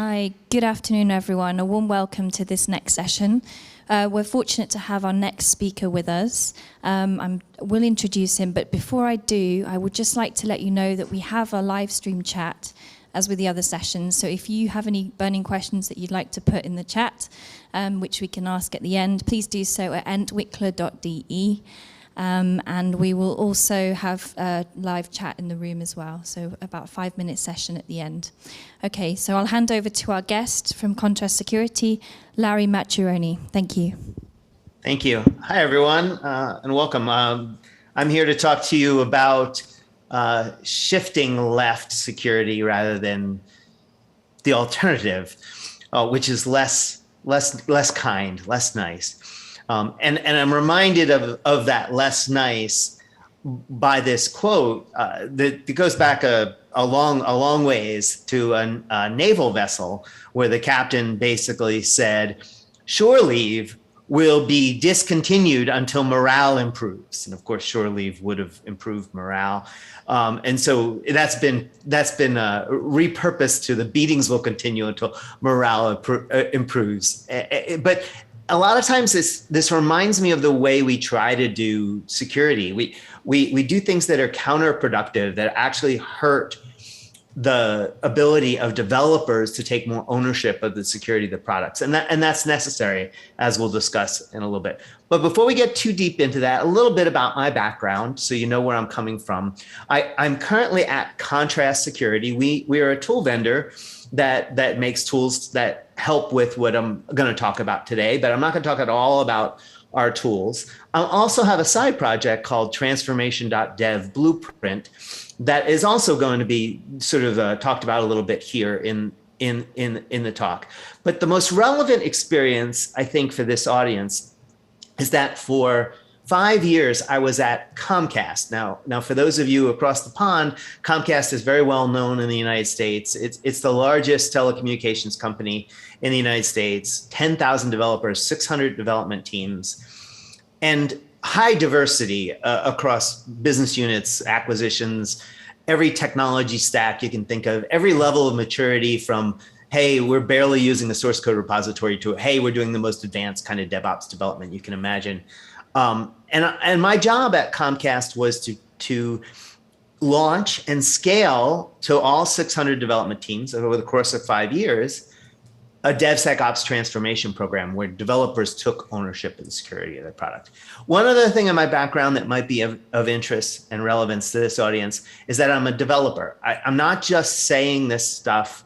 Hi, good afternoon, everyone. A warm welcome to this next session. We're fortunate to have our next speaker with us. I will introduce him, but before I do, I would just like to let you know that we have a live stream chat, as with the other sessions. So if you have any burning questions that you'd like to put in the chat, which we can ask at the end, please do so at entwickler.de. And we will also have a live chat in the room as well, so about a 5-minute session at the end. Okay, so I'll hand over to our guest from Contrast Security, Larry Macchiaroni. Thank you. Thank you. Hi, everyone, and welcome. I'm here to talk to you about shifting left security rather than the alternative, which is less kind, less nice. And I'm reminded of that less nice by this quote that goes back a long ways to a naval vessel where the captain basically said, shore leave will be discontinued until morale improves. And of course, shore leave would have improved morale. And so that's been repurposed to the beatings will continue until morale improves. But a lot of times this reminds me of the way we try to do security. We do things that are counterproductive, that actually hurt the ability of developers to take more ownership of the security of the products. And that's necessary, as we'll discuss in a little bit. But before we get too deep into that, a little bit about my background, so you know where I'm coming from. I'm currently at Contrast Security. We are a tool vendor that makes tools that help with what I'm going to talk about today, but I'm not going to talk at all about our tools. I'll also have a side project called Transformation.dev Blueprint that is also going to be sort of talked about a little bit here in the talk. But the most relevant experience, I think, for this audience is that for 5 years, I was at Comcast. Now, for those of you across the pond, Comcast is very well known in the United States. It's the largest telecommunications company in the United States, 10,000 developers, 600 development teams, and high diversity across business units, acquisitions, every technology stack you can think of, every level of maturity from, hey, we're barely using the source code repository to, hey, we're doing the most advanced kind of DevOps development you can imagine. And my job at Comcast was to launch and scale to all 600 development teams over the course of 5 years, a DevSecOps transformation program where developers took ownership of the security of their product. One other thing in my background that might be of interest and relevance to this audience is that I'm a developer. I'm not just saying this stuff,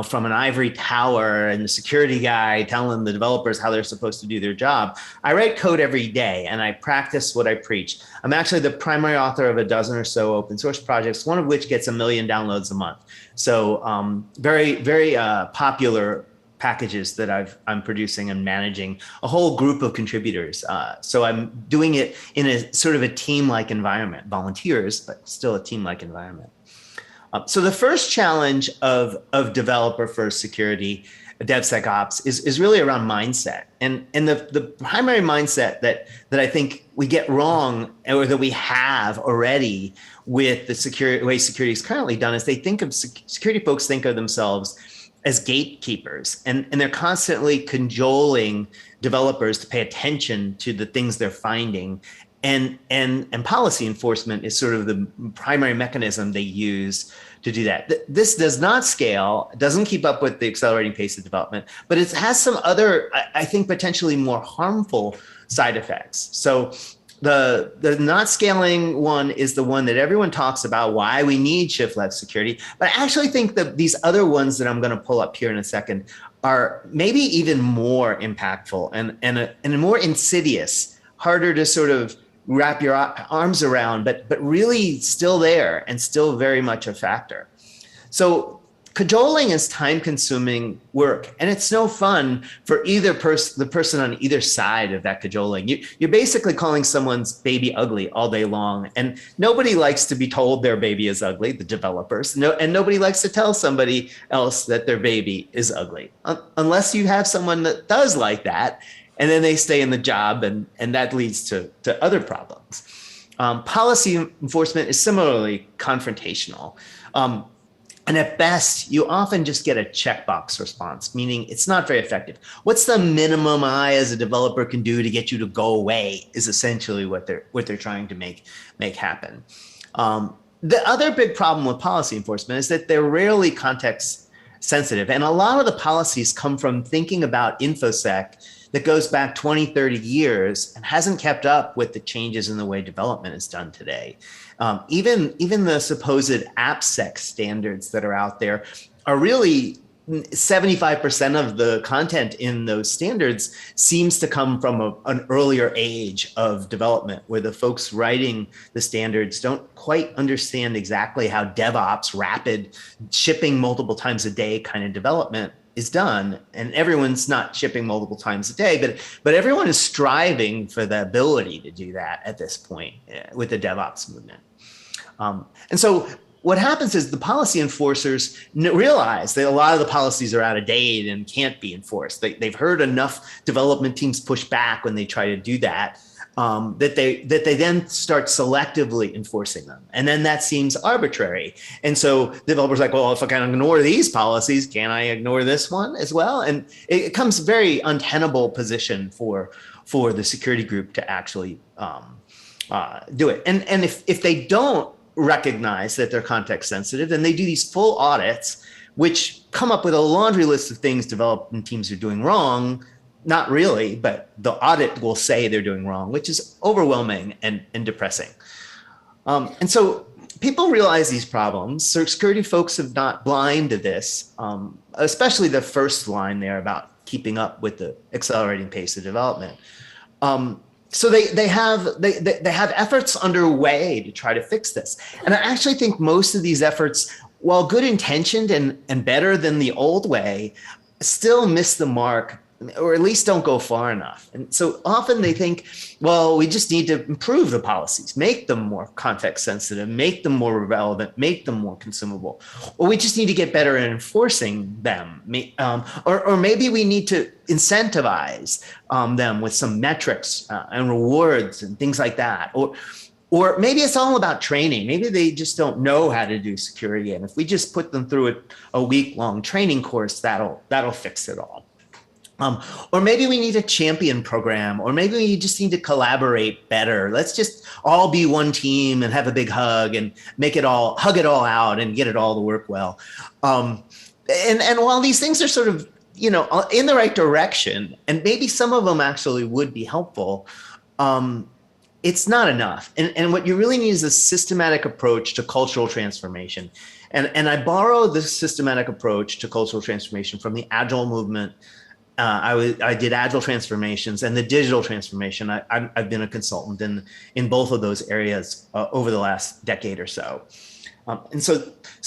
from an ivory tower and the security guy telling the developers how they're supposed to do their job. I write code every day and I practice what I preach. I'm actually the primary author of a dozen or so open source projects, one of which gets 1 million downloads a month. So very, very popular packages that I'm producing and managing a whole group of contributors. So I'm doing it in a sort of a team-like environment, volunteers, but still a team-like environment. So the first challenge of developer first security, DevSecOps, is really around mindset. And the primary mindset that I think we get wrong, or that we have already with the way security is currently done, is they think of security folks think of themselves as gatekeepers, and they're constantly cajoling developers to pay attention to the things they're finding. And policy enforcement is sort of the primary mechanism they use to do that. This does not scale, doesn't keep up with the accelerating pace of development, but it has some other, I think, potentially more harmful side effects. So the not scaling one is the one that everyone talks about, why we need shift left security. But I actually think that these other ones that I'm going to pull up here in a second are maybe even more impactful and more insidious, harder to sort of wrap your arms around, but really still there and still very much a factor. So cajoling is time-consuming work, and it's no fun for either the person on either side of that cajoling. You're basically calling someone's baby ugly all day long, and nobody likes to be told their baby is ugly, the developers, and nobody likes to tell somebody else that their baby is ugly, unless you have someone that does like that. And then they stay in the job, and that leads to other problems. Policy enforcement is similarly confrontational. And at best, you often just get a checkbox response, meaning it's not very effective. What's the minimum I as a developer can do to get you to go away is essentially what they're trying to make happen. The other big problem with policy enforcement is that they're rarely context sensitive. And a lot of the policies come from thinking about InfoSec that goes back 20, 30 years and hasn't kept up with the changes in the way development is done today. Even the supposed AppSec standards that are out there are really 75% of the content in those standards seems to come from an earlier age of development, where the folks writing the standards don't quite understand exactly how DevOps, rapid shipping multiple times a day kind of development is done. And everyone's not shipping multiple times a day, but everyone is striving for the ability to do that at this point with the DevOps movement. And so what happens is the policy enforcers realize that a lot of the policies are out of date and can't be enforced. They've heard enough development teams push back when they try to do that, that they then start selectively enforcing them. And then that seems arbitrary. And so developers are like, well, if I can ignore these policies, can I ignore this one as well? And it becomes a very untenable position for the security group to actually do it. And if they don't recognize that they're context sensitive, then they do these full audits, which come up with a laundry list of things development teams are doing wrong. Not really, but the audit will say they're doing wrong, which is overwhelming and depressing. And so people realize these problems. So security folks have not blind to this, especially the first line there about keeping up with the accelerating pace of development. So they have efforts underway to try to fix this. And I actually think most of these efforts, while good intentioned and better than the old way, still miss the mark, or at least don't go far enough. And so often they think, well, we just need to improve the policies, make them more context sensitive, make them more relevant, make them more consumable. Or we just need to get better at enforcing them. Or maybe we need to incentivize them with some metrics and rewards and things like that. Or maybe it's all about training. Maybe they just don't know how to do security. And if we just put them through a week-long training course, that'll fix it all. Or maybe we need a champion program, or maybe we just need to collaborate better. Let's just all be one team and have a big hug and hug it all out and get it all to work well. And while these things are sort of, in the right direction, and maybe some of them actually would be helpful, it's not enough. And what you really need is a systematic approach to cultural transformation. And I borrow this systematic approach to cultural transformation from the Agile movement. I did Agile transformations and the digital transformation. I've been a consultant in both of those areas over the last decade or so. And so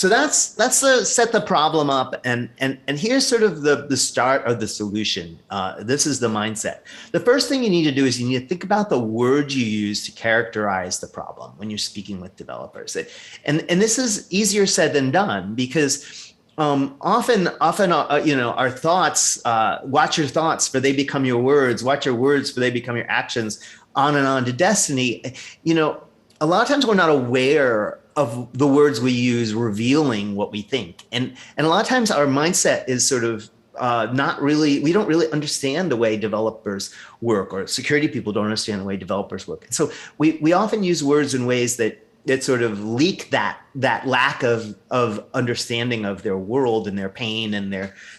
that's set the problem up. And here's sort of the start of the solution. This is the mindset. The first thing you need to do is you need to think about the words you use to characterize the problem when you're speaking with developers. And this is easier said than done, because often, our thoughts, watch your thoughts for they become your words, watch your words for they become your actions, on and on to destiny. A lot of times we're not aware of the words we use revealing what we think. And a lot of times our mindset is sort of we don't really understand the way developers work, or security people don't understand the way developers work. And so we often use words in ways that sort of leak that lack of understanding of their world and their pain and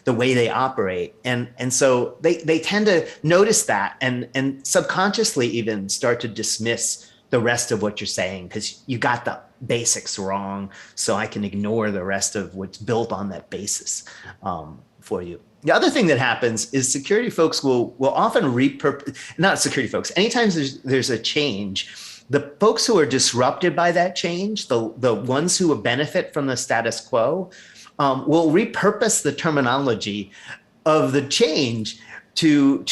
the way they operate. And so they tend to notice that and subconsciously even start to dismiss the rest of what you're saying, because you got the basics wrong, so I can ignore the rest of what's built on that basis for you. The other thing that happens is security folks will often repurpose, not security folks, anytime there's a change, the folks who are disrupted by that change, the ones who will benefit from the status quo, will repurpose the terminology of the change to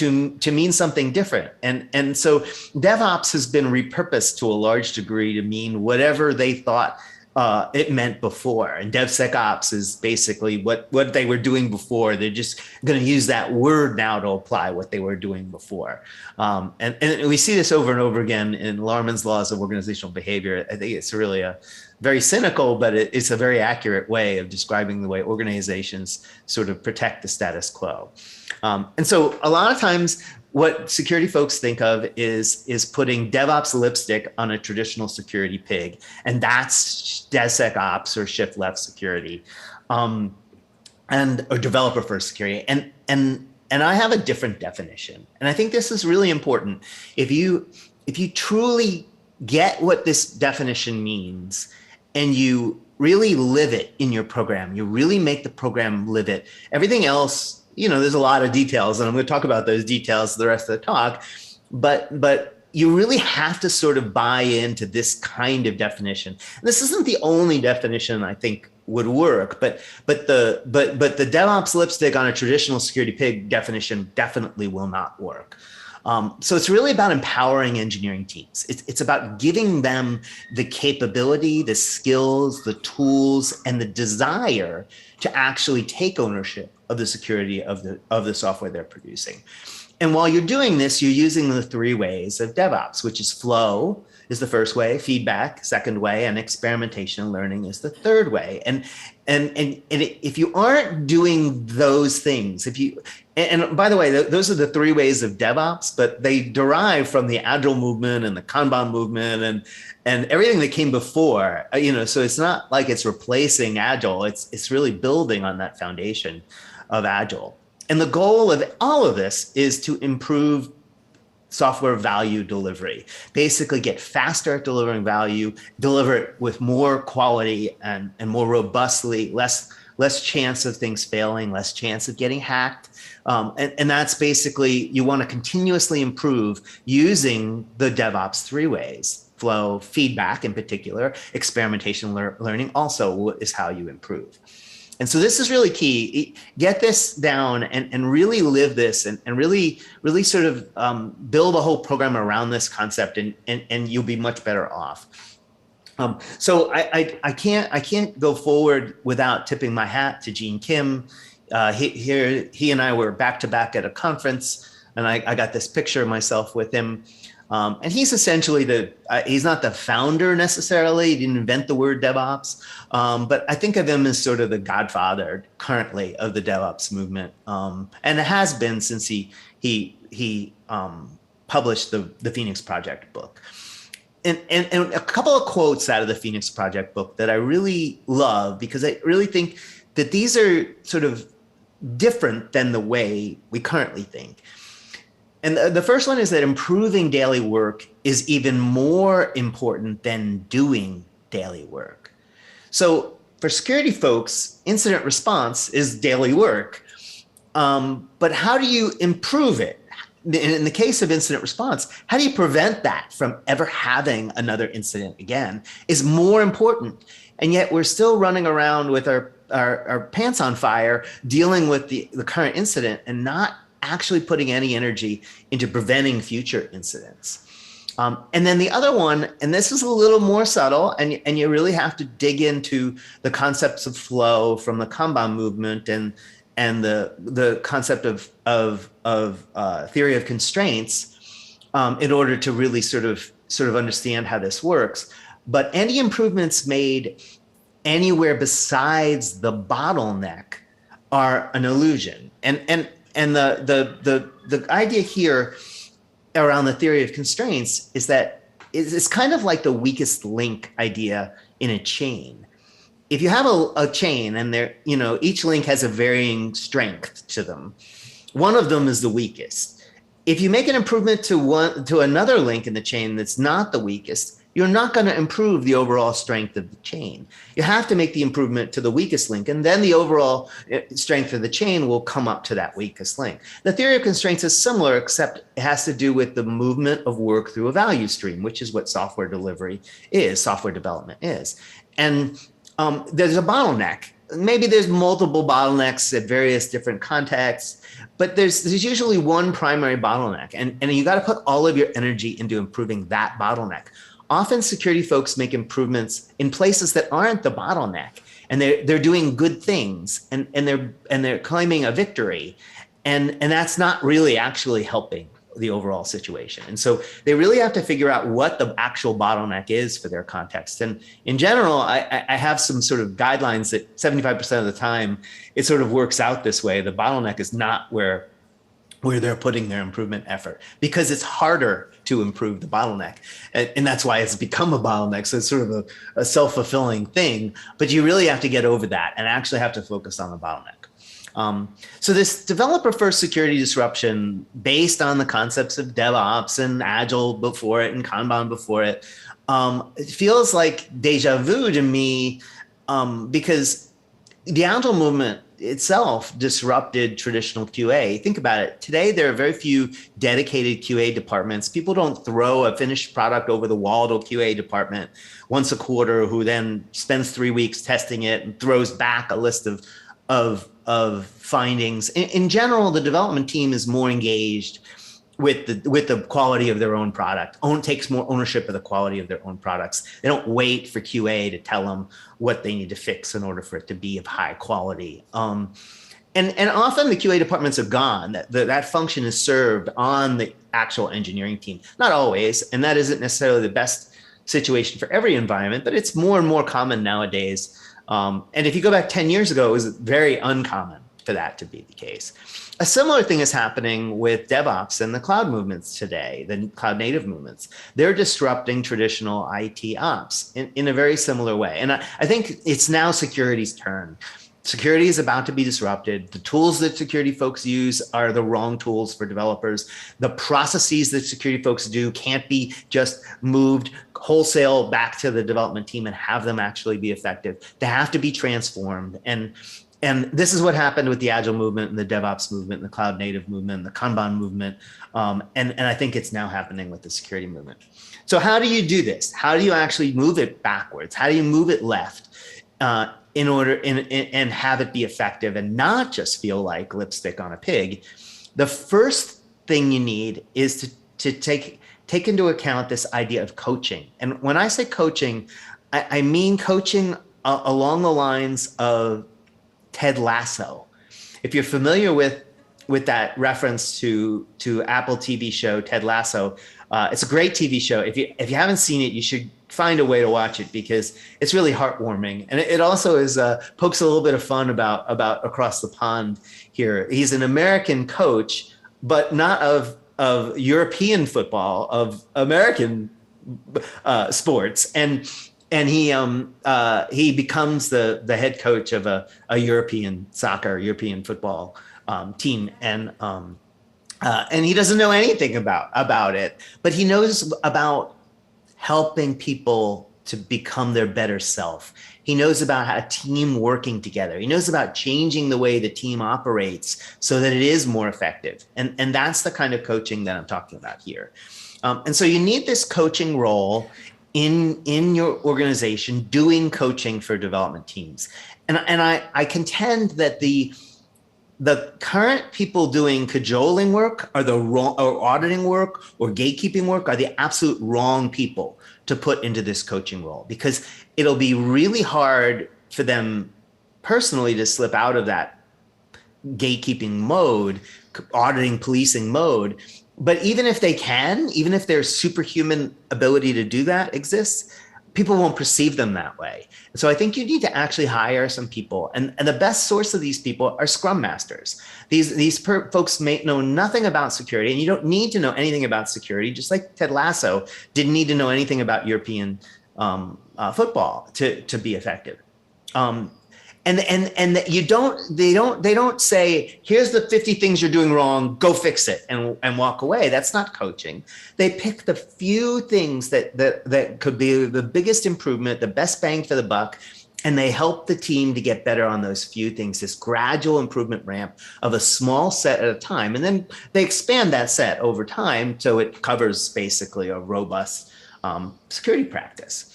mean something different. And so DevOps has been repurposed to a large degree to mean whatever they thought it meant before. And DevSecOps is basically what they were doing before. They're just going to use that word now to apply what they were doing before. And we see this over and over again in Larman's laws of organizational behavior. I think it's really a very cynical, but it's a very accurate way of describing the way organizations sort of protect the status quo. And so a lot of times what security folks think of is putting DevOps lipstick on a traditional security pig, and that's DevSecOps or shift left security, or developer first security. And I have a different definition, and I think this is really important. If you truly get what this definition means, and you really live it in your program, you really make the program live it. Everything else, there's a lot of details, and I'm going to talk about those details the rest of the talk, but you really have to sort of buy into this kind of definition. And this isn't the only definition I think would work, but the DevOps lipstick on a traditional security pig definition definitely will not work. So it's really about empowering engineering teams. It's about giving them the capability, the skills, the tools, and the desire to actually take ownership of the security of the software they're producing. And while you're doing this, you're using the 3 ways of DevOps, which is flow is the first way, feedback, second way, and experimentation and learning is the third way. And if you aren't doing those things, and by the way, those are the 3 ways of DevOps, but they derive from the Agile movement and the Kanban movement and everything that came before, so it's not like it's replacing Agile. It's really building on that foundation of Agile. And the goal of all of this is to improve software value delivery, basically get faster at delivering value, deliver it with more quality and more robustly, less chance of things failing, less chance of getting hacked. And that's basically, you want to continuously improve using the DevOps 3 ways. Flow, feedback in particular, experimentation, learning also is how you improve. And so this is really key. Get this down and really live this and really sort of build a whole program around this concept and you'll be much better off. So I can't go forward without tipping my hat to Gene Kim. He and I were back to back at a conference, and I got this picture of myself with him. And he's essentially he's not the founder necessarily. He didn't invent the word DevOps, but I think of him as sort of the godfather currently of the DevOps movement, and it has been since he published the Phoenix Project book. And a couple of quotes out of the Phoenix Project book that I really love, because I really think that these are sort of different than the way we currently think. And the first one is that improving daily work is even more important than doing daily work. So for security folks, incident response is daily work. But how do you improve it? In the case of incident response, how do you prevent that from ever having another incident again is more important. And yet we're still running around with our pants on fire, dealing with the current incident and not actually putting any energy into preventing future incidents. And then the other one, and this is a little more subtle, and you really have to dig into the concepts of flow from the Kanban movement and the concept of theory of constraints in order to really sort of understand how this works. But any improvements made anywhere besides the bottleneck are an illusion. And the idea here around the theory of constraints is that it's kind of like the weakest link idea in a chain. If you have a chain and each link has a varying strength to them, one of them is the weakest. If you make an improvement to another link in the chain that's not the weakest, you're not going to improve the overall strength of the chain. You have to make the improvement to the weakest link, and then the overall strength of the chain will come up to that weakest link. The theory of constraints is similar, except it has to do with the movement of work through a value stream, which is what software delivery is, software development is. And there's a bottleneck. Maybe there's multiple bottlenecks at various different contexts, but there's usually one primary bottleneck, and you got to put all of your energy into improving that bottleneck. often security folks make improvements in places that aren't the bottleneck, and they're doing good things, and they're claiming a victory, and that's not really actually helping the overall situation. And so they really have to figure out what the actual bottleneck is for their context. And in general, I have some sort of guidelines that 75% of the time it sort of works out this way. The bottleneck is not where they're putting their improvement effort, because it's harder to improve the bottleneck. And that's why it's become a bottleneck. So it's sort of a self-fulfilling thing, but you really have to get over that and actually have to focus on the bottleneck. So this developer-first security disruption, based on the concepts of DevOps and Agile before it and Kanban before it, it feels like deja vu to me, because the Agile movement itself disrupted traditional QA. Think about it. Today, there are very few dedicated QA departments. People don't throw a finished product over the wall to a QA department once a quarter, who then spends 3 weeks testing it and throws back a list of findings. In general, the development team is more engaged with the quality of their own product, takes more ownership of the quality of their own products. They don't wait for QA to tell them what they need to fix in order for it to be of high quality. And often the QA departments are gone. That function is served on the actual engineering team. Not always, and that isn't necessarily the best situation for every environment, but it's more and more common nowadays. And if you go back 10 years ago, it was very uncommon for that to be the case. A similar thing is happening with DevOps and the cloud movements today, the cloud native movements. They're disrupting traditional IT ops in a very similar way. And I think it's now security's turn. Security is about to be disrupted. The tools that security folks use are the wrong tools for developers. The processes that security folks do can't be just moved wholesale back to the development team and have them actually be effective. They have to be transformed. And this is what happened with the Agile movement and the DevOps movement and the cloud native movement and the Kanban movement. And I think it's now happening with the security movement. So how do you do this? How do you actually move it backwards? How do you move it left in order and have it be effective and not just feel like lipstick on a pig? The first thing you need is to take into account this idea of coaching. And when I say coaching, I mean coaching along the lines of Ted Lasso. If you're familiar with that reference to Apple TV show Ted Lasso, it's a great TV show. If you haven't seen it, you should find a way to watch it, because it's really heartwarming. And it also is pokes a little bit of fun about across the pond here. He's an American coach, but not of European football, of American sports. And he becomes the head coach of a European football team, and he doesn't know anything about it, but he knows about helping people to become their better self. He knows about a team working together. He knows about changing the way the team operates so that it is more effective, and that's the kind of coaching that I'm talking about here. And so you need this coaching role in your organization, doing coaching for development teams. And I contend that the current people doing cajoling work or auditing work or gatekeeping work are the absolute wrong people to put into this coaching role, because it'll be really hard for them personally to slip out of that gatekeeping mode, auditing, policing mode. But even if they can, even if their superhuman ability to do that exists, people won't perceive them that way. So I think you need to actually hire some people. And the best source of these people are Scrum Masters. These folks may know nothing about security, and you don't need to know anything about security, just like Ted Lasso didn't need to know anything about European football to be effective. And they don't say, here's the 50 things you're doing wrong, go fix it and walk away. That's not coaching. They pick the few things that could be the biggest improvement, the best bang for the buck, and they help the team to get better on those few things, this gradual improvement ramp of a small set at a time. And then they expand that set over time so it covers basically a robust security practice.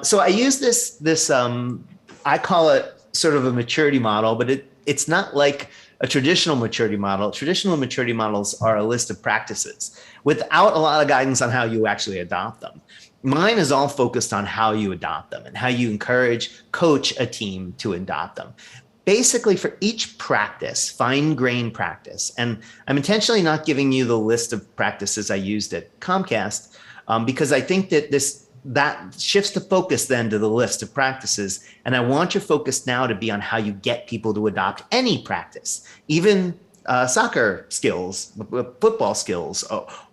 So I use this I call it sort of a maturity model, but it's not like a traditional maturity model. Traditional maturity models are a list of practices without a lot of guidance on how you actually adopt them. Mine is all focused on how you adopt them and how you coach a team to adopt them. Basically, for each practice, fine-grained practice, and I'm intentionally not giving you the list of practices I used at Comcast because I think that shifts the focus then to the list of practices. And I want your focus now to be on how you get people to adopt any practice, even soccer skills, football skills,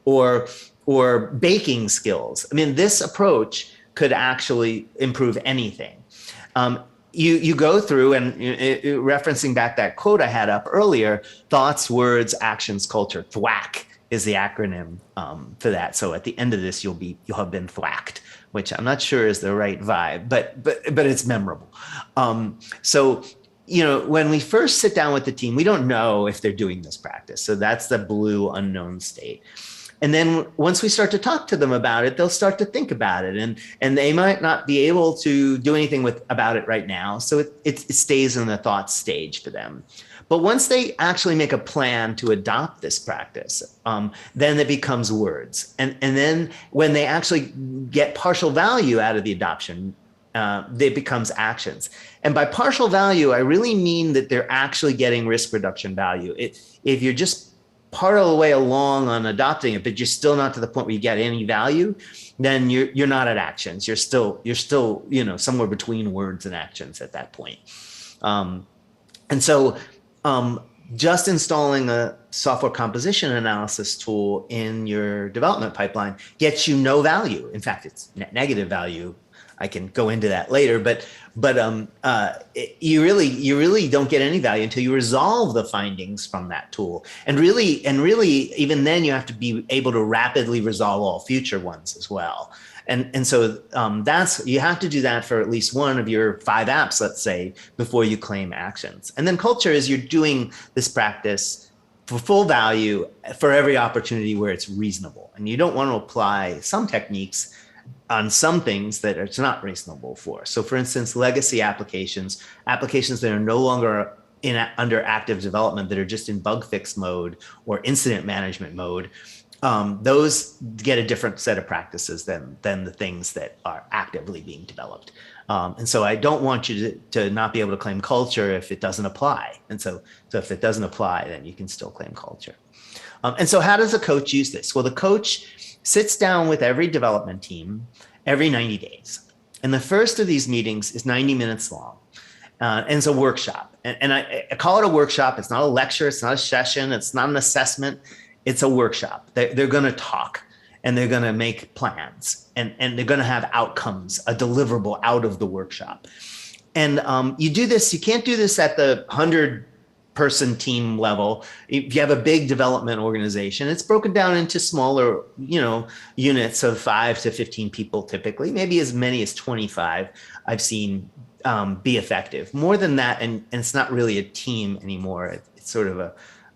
or baking skills. I mean, this approach could actually improve anything. You go through and referencing back that quote I had up earlier, thoughts, words, actions, culture. THWACK is the acronym for that. So at the end of this, you'll have been thwacked, which I'm not sure is the right vibe, but it's memorable. So when we first sit down with the team, we don't know if they're doing this practice. So that's the blue unknown state. And then once we start to talk to them about it, they'll start to think about it, and they might not be able to do anything about it right now. So it stays in the thought stage for them. But once they actually make a plan to adopt this practice, then it becomes words. And then when they actually get partial value out of the adoption, it becomes actions. And by partial value, I really mean that they're actually getting risk reduction value. If you're just part of the way along on adopting it, but you're still not to the point where you get any value, then you're not at actions. You're still somewhere between words and actions at that point. And so just installing a software composition analysis tool in your development pipeline gets you no value. In fact, it's negative value. I can go into that later, but you really don't get any value until you resolve the findings from that tool. And really, even then, you have to be able to rapidly resolve all future ones as well. And so you have to do that for at least one of your 5 apps, let's say, before you claim actions. And then culture is you're doing this practice for full value for every opportunity where it's reasonable. And you don't want to apply some techniques on some things that it's not reasonable for. So for instance, legacy applications that are no longer under active development, that are just in bug fix mode or incident management mode, those get a different set of practices than the things that are actively being developed. And so I don't want you to not be able to claim culture if it doesn't apply. And so if it doesn't apply, then you can still claim culture. And so how does a coach use this? Well, the coach sits down with every development team every 90 days. And the first of these meetings is 90 minutes long. And it's a workshop. And I call it a workshop. It's not a lecture. It's not a session. It's not an assessment. It's a workshop. They're going to talk, and they're going to make plans, and they're going to have outcomes, a deliverable out of the workshop. And you do this. You can't do this at the 100-person team level. If you have a big development organization, it's broken down into smaller, units of 5 to 15 people typically, maybe as many as 25 I've seen be effective. More than that, and it's not really a team anymore. It's sort of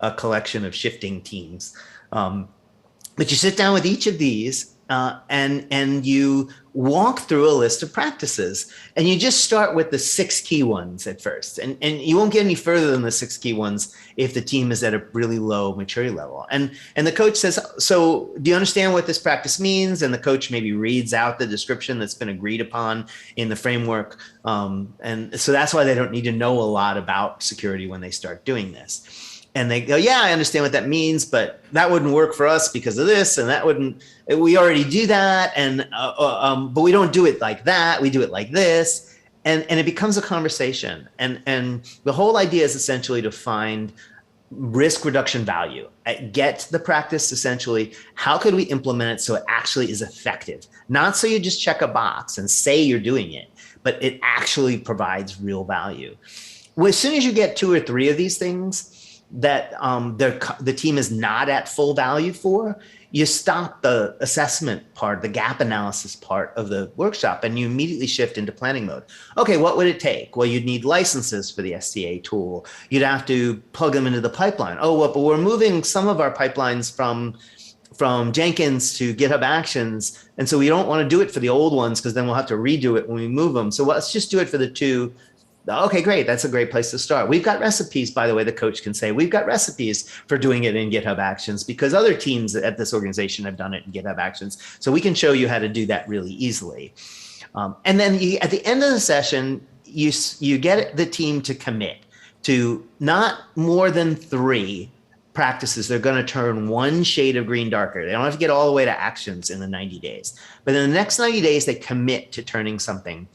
a collection of shifting teams. But you sit down with each of these and you walk through a list of practices, and you just start with the 6 key ones at first. And you won't get any further than the 6 key ones if the team is at a really low maturity level. And the coach says, so do you understand what this practice means? And the coach maybe reads out the description that's been agreed upon in the framework. And so that's why they don't need to know a lot about security when they start doing this. And they go, yeah, I understand what that means, but that wouldn't work for us because of this, and that wouldn't. We already do that, and but we don't do it like that. We do it like this, and it becomes a conversation. And the whole idea is essentially to find risk reduction value. Get the practice essentially. How could we implement it so it actually is effective? Not so you just check a box and say you're doing it, but it actually provides real value. Well, as soon as you get 2 or 3 of these things that the team is not at full value for, you stop the assessment part, the gap analysis part of the workshop, and you immediately shift into planning mode. Okay, what would it take? Well, you'd need licenses for the STA tool. You'd have to plug them into the pipeline. Oh, well, but we're moving some of our pipelines from Jenkins to GitHub Actions, and so we don't want to do it for the old ones because then we'll have to redo it when we move them. So let's just do it for the 2 Okay, great. That's a great place to start. We've got recipes, by the way, the coach can say, we've got recipes for doing it in GitHub Actions because other teams at this organization have done it in GitHub Actions. So we can show you how to do that really easily. And then at the end of the session, you get the team to commit to not more than 3 practices. They're going to turn one shade of green darker. They don't have to get all the way to actions in the 90 days. But in the next 90 days, they commit to turning something.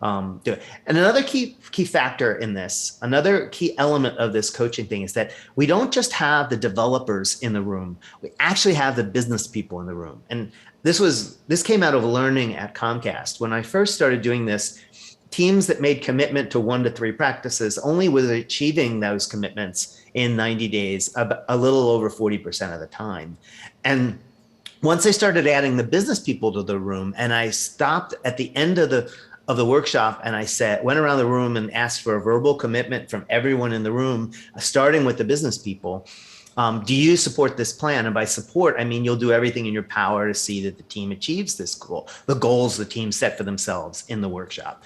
Do it. And another key factor in this, another key element of this coaching thing is that we don't just have the developers in the room. We actually have the business people in the room. And this came out of learning at Comcast. When I first started doing this, teams that made commitment to 1 to 3 practices only was achieving those commitments in 90 days, a little over 40% of the time. And once I started adding the business people to the room, and I stopped at the end of the workshop, and I went around the room and asked for a verbal commitment from everyone in the room, starting with the business people. Do you support this plan? And by support, I mean, you'll do everything in your power to see that the team achieves this goal, the goals the team set for themselves in the workshop.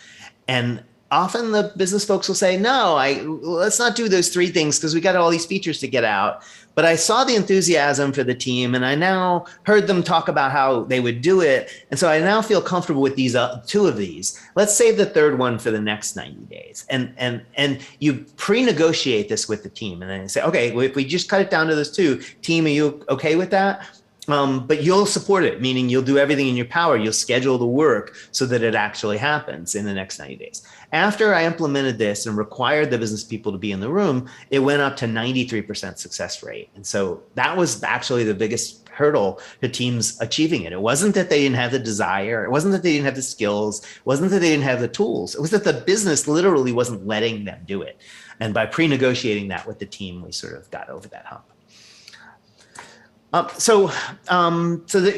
And often the business folks will say, no, let's not do those 3 things because we got all these features to get out. But I saw the enthusiasm for the team, and I now heard them talk about how they would do it. And so I now feel comfortable with these 2 of these. Let's save the 3rd one for the next 90 days. And you pre-negotiate this with the team. And then you say, okay, well, if we just cut it down to those 2, team, are you okay with that? But you'll support it, meaning you'll do everything in your power. You'll schedule the work so that it actually happens in the next 90 days. After I implemented this and required the business people to be in the room, it went up to 93% success rate. And so that was actually the biggest hurdle to teams achieving it. It wasn't that they didn't have the desire. It wasn't that they didn't have the skills. It wasn't that they didn't have the tools. It was that the business literally wasn't letting them do it. And by pre-negotiating that with the team, we sort of got over that hump. So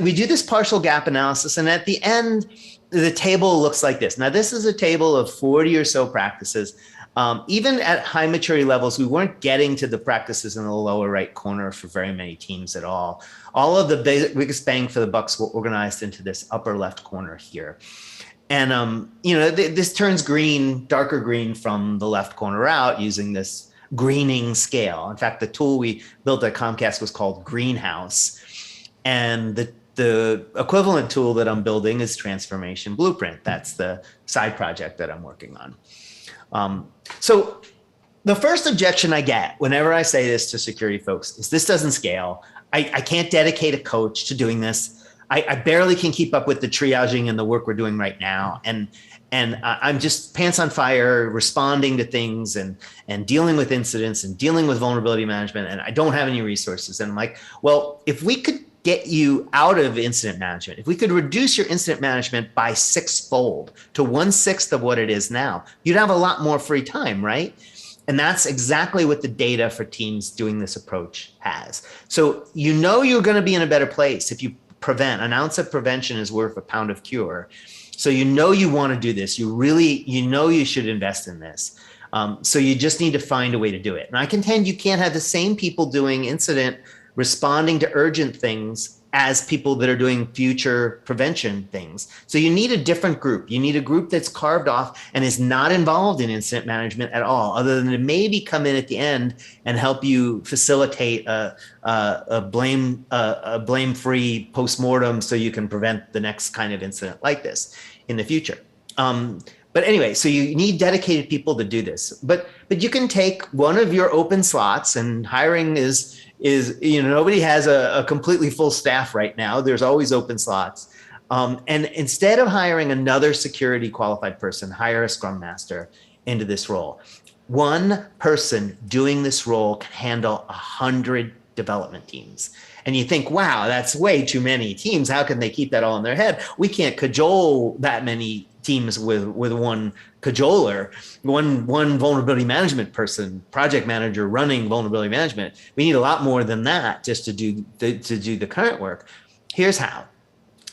we do this partial gap analysis, and at the end, the table looks like this. Now, this is a table of 40 or so practices. Even at high maturity levels, we weren't getting to the practices in the lower right corner for very many teams at all. All of the biggest bang for the bucks were organized into this upper left corner here. And, this turns green, darker green from the left corner out using this greening scale. In fact, the tool we built at Comcast was called Greenhouse. And the equivalent tool that I'm building is Transformation Blueprint. That's the side project that I'm working on. So the first objection I get whenever I say this to security folks is this doesn't scale. I can't dedicate a coach to doing this. I barely can keep up with the triaging and the work we're doing right now. And I'm just pants on fire, responding to things and dealing with incidents and dealing with vulnerability management. And I don't have any resources. And I'm like, well, if we could get you out of incident management, if we could reduce your incident management by 6-fold to 1/6 of what it is now, you'd have a lot more free time, right? And that's exactly what the data for teams doing this approach has. So you're going to be in a better place if you prevent. An ounce of prevention is worth a pound of cure. So you want to do this. You should invest in this. So you just need to find a way to do it. And I contend you can't have the same people doing incident responding to urgent things as people that are doing future prevention things. So you need a different group. You need a group that's carved off and is not involved in incident management at all, other than to maybe come in at the end and help you facilitate a blame-free postmortem so you can prevent the next kind of incident like this in the future. But anyway, so you need dedicated people to do this. But you can take one of your open slots, and hiring is nobody has a completely full staff right now. There's always open slots. And instead of hiring another security qualified person, hire a Scrum Master into this role. One person doing this role can handle 100 development teams. And you think, wow, that's way too many teams. How can they keep that all in their head? We can't cajole that many teams with one cajoler, one vulnerability management person, project manager running vulnerability management. We need a lot more than that just to do the current work. Here's how.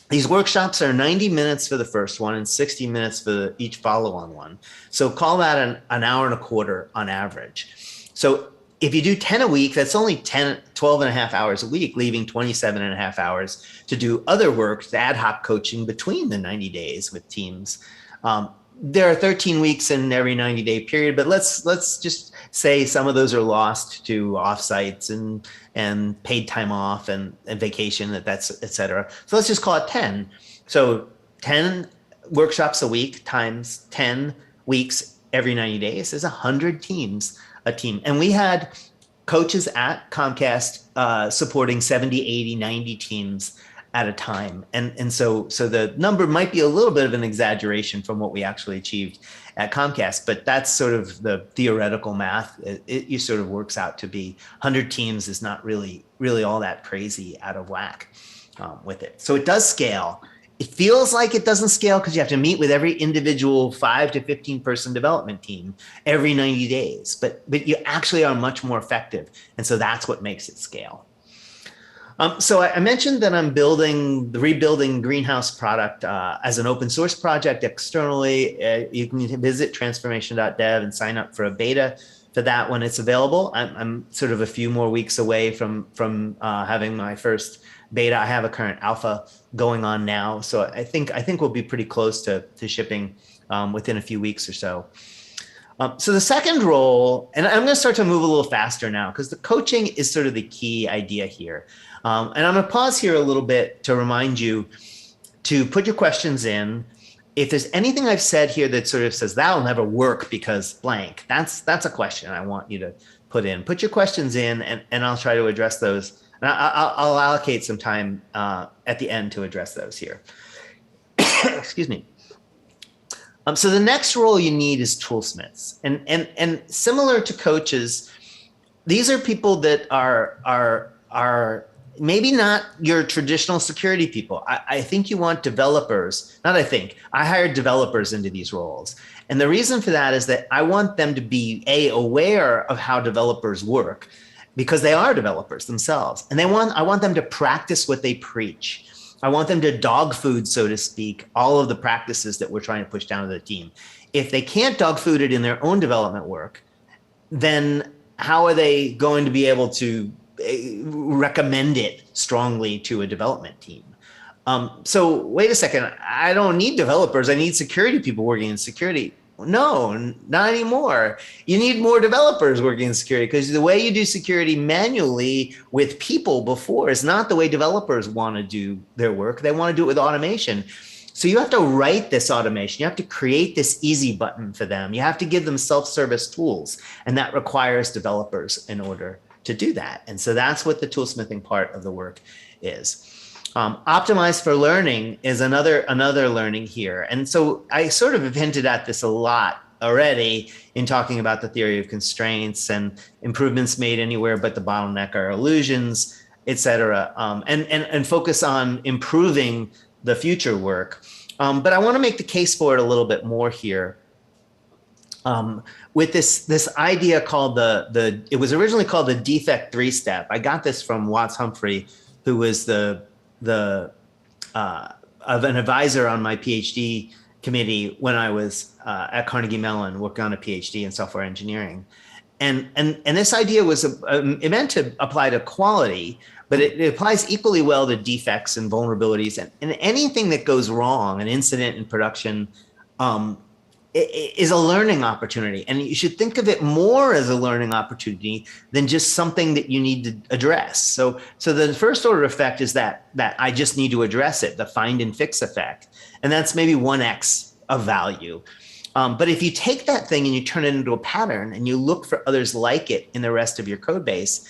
These workshops are 90 minutes for the first one and 60 minutes for each follow-on one. So call that an hour and a quarter on average. So if you do 10 a week, that's only 12 and a half hours a week, leaving 27 and a half hours to do other work, the ad hoc coaching between the 90 days with teams. there are 13 weeks in every 90-day period, but let's just say some of those are lost to offsites and paid time off and vacation, that's et cetera. So let's just call it 10. So 10 workshops a week times 10 weeks every 90 days is 100 teams a team. And we had coaches at Comcast supporting 70, 80, 90 teams at a time. And so the number might be a little bit of an exaggeration from what we actually achieved at Comcast, but that's sort of the theoretical math. It sort of works out to be 100 teams is not really all that crazy out of whack with it. So it does scale. It feels like it doesn't scale because you have to meet with every individual 5 to 15 person development team every 90 days, but you actually are much more effective. And so that's what makes it scale. So I mentioned that I'm rebuilding Greenhouse product as an open source project externally. You can visit transformation.dev and sign up for a beta for that when it's available. I'm sort of a few more weeks away from having my first beta. I have a current alpha going on now, so I think we'll be pretty close to shipping within a few weeks or so. So the second role, and I'm going to start to move a little faster now because the coaching is sort of the key idea here. And I'm going to pause here a little bit to remind you to put your questions in. If there's anything I've said here that sort of says that'll never work because blank, that's a question I want you to put in. Put your questions in, and I'll try to address those. And I'll allocate some time at the end to address those here. Excuse me. So the next role you need is toolsmiths, and similar to coaches, these are people that are maybe not your traditional security people. I think you want developers. Not I think. I hired developers into these roles, and the reason for that is that I want them to be aware of how developers work, because they are developers themselves, and I want them to practice what they preach. I want them to dog food, so to speak, all of the practices that we're trying to push down to the team. If they can't dog food it in their own development work, then how are they going to be able to recommend it strongly to a development team? So wait a second, I don't need developers. I need security people working in security. No, not anymore. You need more developers working in security, because the way you do security manually with people before is not the way developers want to do their work. They want to do it with automation. So you have to write this automation. You have to create this easy button for them. You have to give them self-service tools, and that requires developers in order to do that. And so that's what the toolsmithing part of the work is. Optimize for learning is another learning here. And so I sort of have hinted at this a lot already in talking about the theory of constraints and improvements made anywhere but the bottleneck are illusions, et cetera, and focus on improving the future work. But I want to make the case for it a little bit more here. With this idea called it was originally called the defect 3-step. I got this from Watts Humphrey, who was of an advisor on my PhD committee when I was at Carnegie Mellon working on a PhD in software engineering. And this idea was meant to apply to quality, but it applies equally well to defects and vulnerabilities, and anything that goes wrong, an incident in production, is a learning opportunity. And you should think of it more as a learning opportunity than just something that you need to address. So the first order effect is that I just need to address it, the find and fix effect. And that's maybe 1x of value. But if you take that thing and you turn it into a pattern and you look for others like it in the rest of your code base,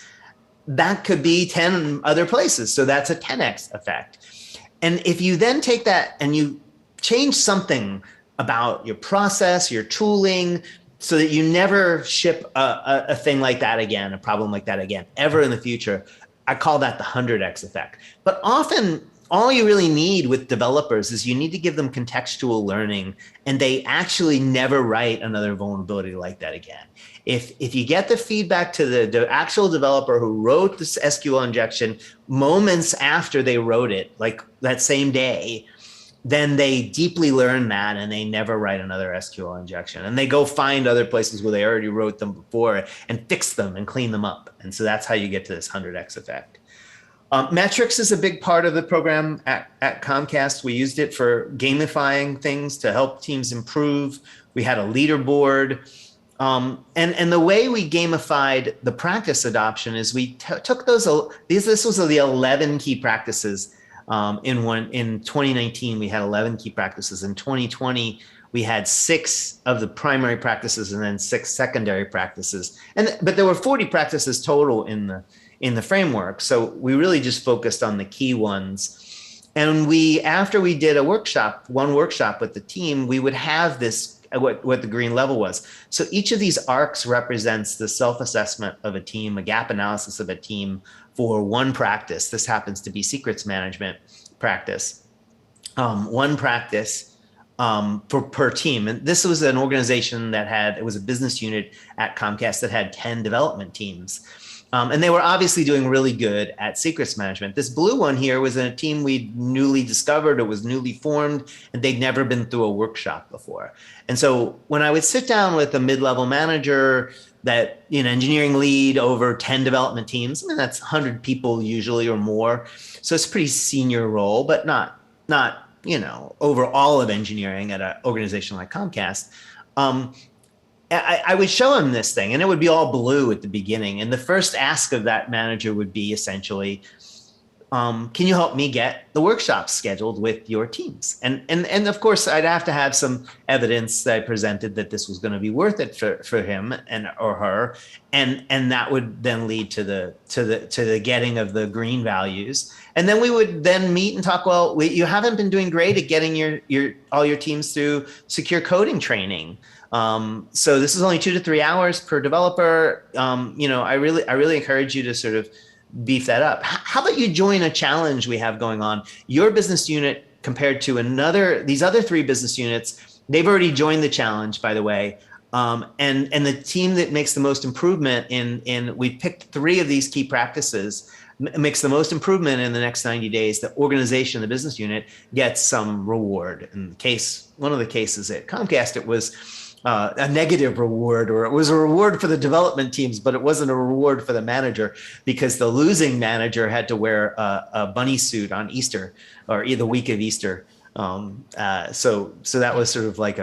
that could be 10 other places. So that's a 10x effect. And if you then take that and you change something about your process, your tooling, so that you never ship a thing like that again, a problem like that again, ever in the future, I call that the 100x effect. But often, all you really need with developers is you need to give them contextual learning, and they actually never write another vulnerability like that again. If you get the feedback to the actual developer who wrote this SQL injection moments after they wrote it, like that same day, then they deeply learn that and they never write another SQL injection. And they go find other places where they already wrote them before and fix them and clean them up. And so that's how you get to this 100x effect. Metrics is a big part of the program at Comcast. We used it for gamifying things to help teams improve. We had a leaderboard. And the way we gamified the practice adoption is we took this was the 11 key practices. In 2019, we had 11 key practices. In 2020, we had 6 of the primary practices and then 6 secondary practices. But there were 40 practices total in the framework. So we really just focused on the key ones. And after we did one workshop with the team, we would have this, what the green level was. So each of these arcs represents the self-assessment of a team, a gap analysis of a team for one practice. This happens to be secrets management practice. One practice per team. And this was an organization it was a business unit at Comcast that had 10 development teams. And they were obviously doing really good at secrets management. This blue one here was in a team we'd newly discovered. It was newly formed, and they'd never been through a workshop before. And so when I would sit down with a mid-level manager, that engineering lead over 10 development teams, I mean, that's 100 people usually or more. So it's a pretty senior role, but not over all of engineering at an organization like Comcast. I would show him this thing, and it would be all blue at the beginning. And the first ask of that manager would be essentially, can you help me get the workshops scheduled with your teams? And of course, I'd have to have some evidence that I presented that this was going to be worth it for him or her, and that would then lead to the getting of the green values. And then we would then meet and talk. Well, you haven't been doing great at getting all your teams through secure coding training. So this is only 2 to 3 hours per developer. I really encourage you to sort of beef that up. How about you join a challenge we have going on? Your business unit compared to these other 3 business units, they've already joined the challenge, by the way. And the team that makes the most improvement we picked 3 of these key practices, makes the most improvement in the next 90 days, the organization, the business unit gets some reward. In one of the cases at Comcast, it was a negative reward, or it was a reward for the development teams, but it wasn't a reward for the manager, because the losing manager had to wear a bunny suit on Easter, or the week of Easter. So that was sort of like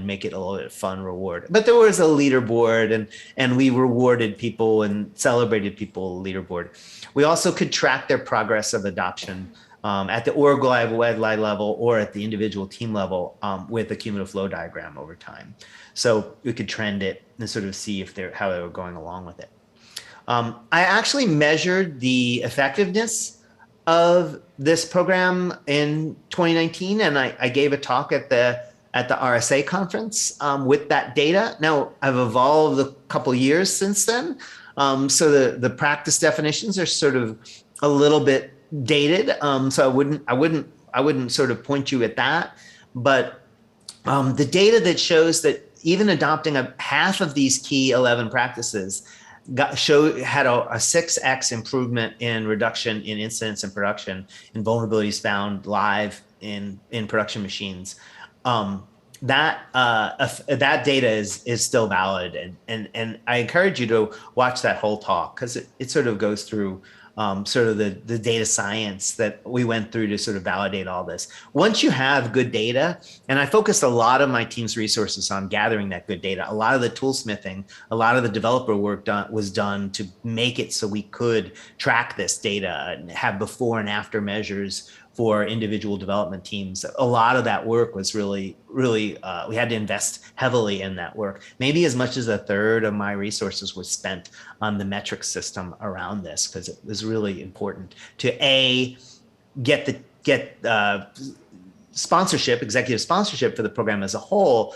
make it a little bit fun reward. But there was a leaderboard, and we rewarded people and celebrated people leaderboard. We also could track their progress of adoption at the org-wide level or at the individual team level with a cumulative flow diagram over time. So we could trend it and sort of see how they were going along with it. I actually measured the effectiveness of this program in 2019, and I gave a talk at the RSA conference with that data. Now, I've evolved a couple years since then, so the practice definitions are sort of a little bit dated. So I wouldn't sort of point you at that, but the data that shows that even adopting half of these key 11 practices had a 6x improvement in reduction in incidents in production and vulnerabilities found live in production machines. That data is still valid, and I encourage you to watch that whole talk, because it sort of goes through sort of the data science that we went through to sort of validate all this. Once you have good data, and I focused a lot of my team's resources on gathering that good data, a lot of the toolsmithing, a lot of the developer work was done to make it so we could track this data and have before and after measures for individual development teams. A lot of that work was really, we had to invest heavily in that work. Maybe as much as a third of my resources was spent on the metric system around this, because it was really important to get sponsorship, executive sponsorship for the program as a whole,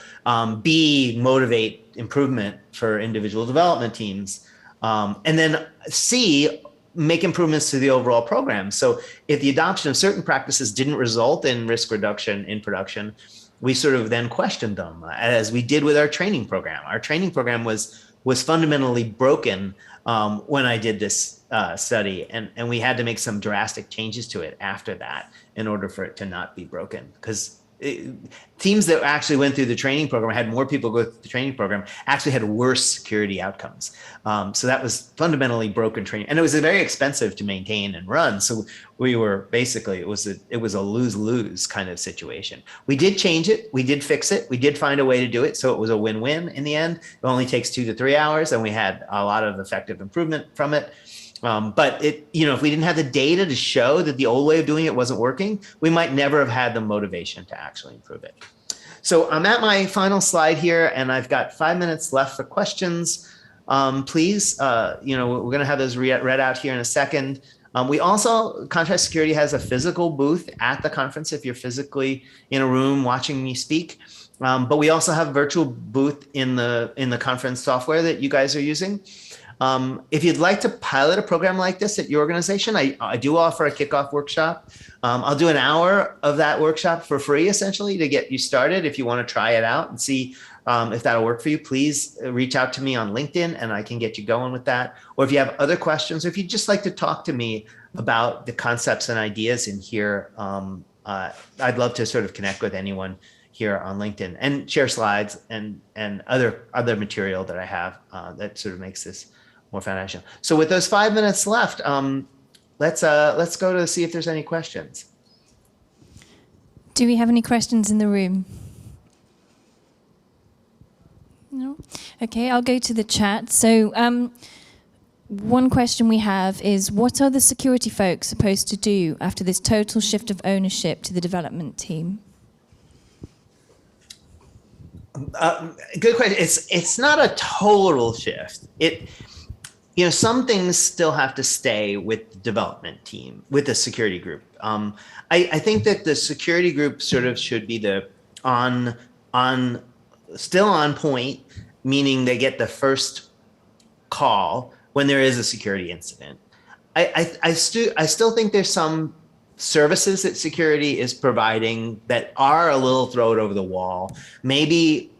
B, motivate improvement for individual development teams, and then C, make improvements to the overall program. So if the adoption of certain practices didn't result in risk reduction in production, we sort of then questioned them, as we did with our training program. Our training program was fundamentally broken when I did this study, and we had to make some drastic changes to it after that in order for it to not be broken, because teams that actually went through the training program, had more people go through the training program, actually had worse security outcomes. So that was fundamentally broken training, and it was very expensive to maintain and run. So we were basically, it was a lose-lose kind of situation. We did change it, we did fix it, we did find a way to do it, so it was a win-win in the end. It only takes 2 to 3 hours, and we had a lot of effective improvement from it. But if we didn't have the data to show that the old way of doing it wasn't working, we might never have had the motivation to actually improve it. So I'm at my final slide here, and I've got 5 minutes left for questions. Please, we're going to have those read out here in a second. We also, Contrast Security has a physical booth at the conference if you're physically in a room watching me speak. But we also have a virtual booth in the conference software that you guys are using. If you'd like to pilot a program like this at your organization, I do offer a kickoff workshop. I'll do an hour of that workshop for free, essentially, to get you started. If you want to try it out and see if that'll work for you, please reach out to me on LinkedIn and I can get you going with that. Or if you have other questions, or if you'd just like to talk to me about the concepts and ideas in here, I'd love to sort of connect with anyone here on LinkedIn and share slides and other material that I have that sort of makes this more foundational. So with those 5 minutes left, let's go to see if there's any questions. Do we have any questions in the room? No? Okay, I'll go to the chat. So one question we have is, what are the security folks supposed to do after this total shift of ownership to the development team? Good question. It's not a total shift. Some things still have to stay with the development team, with the security group. I think that the security group sort of should be still on point, meaning they get the first call when there is a security incident. I still think there's some services that security is providing that are a little throw it over the wall. Maybe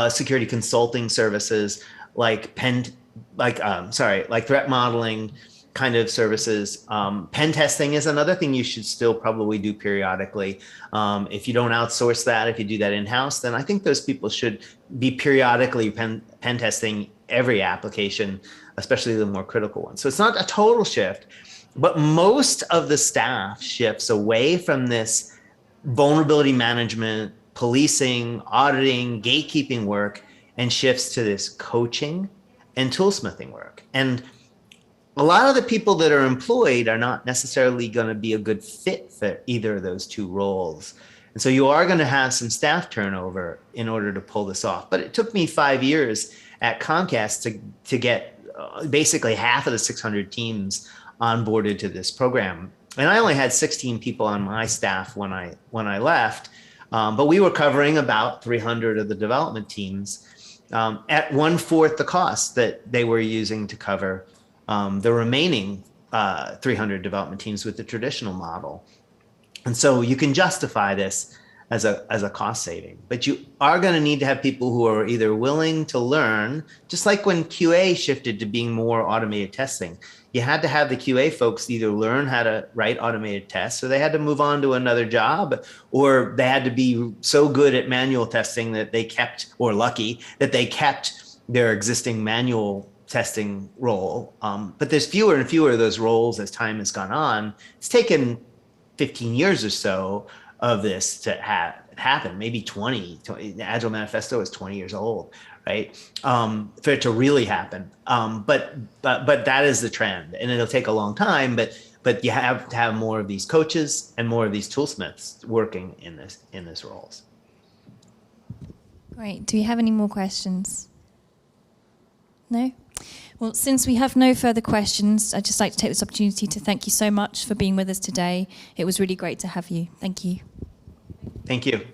security consulting services like threat modeling kind of services. Pen testing is another thing you should still probably do periodically. If you don't outsource that, if you do that in-house, then I think those people should be periodically pen testing every application, especially the more critical ones. So it's not a total shift, but most of the staff shifts away from this vulnerability management, policing, auditing, gatekeeping work, and shifts to this coaching and toolsmithing work. And a lot of the people that are employed are not necessarily going to be a good fit for either of those two roles. And so you are going to have some staff turnover in order to pull this off. But it took me 5 years at Comcast to get basically half of the 600 teams onboarded to this program. And I only had 16 people on my staff when I left, but we were covering about 300 of the development teams at 1/4 the cost that they were using to cover the remaining 300 development teams with the traditional model. And so you can justify this as a cost saving, but you are going to need to have people who are either willing to learn, just like when QA shifted to being more automated testing. You had to have the QA folks either learn how to write automated tests, or they had to move on to another job, or they had to be so good at manual testing that they kept, or lucky, that they kept their existing manual testing role. But there's fewer and fewer of those roles as time has gone on. It's taken 15 years or so of this to happen, maybe 20. Agile Manifesto is 20 years old, right? For it to really happen. But that is the trend, and it'll take a long time, but you have to have more of these coaches and more of these toolsmiths working in this roles. Great. Do you have any more questions? No? Well, since we have no further questions, I'd just like to take this opportunity to thank you so much for being with us today. It was really great to have you. Thank you. Thank you.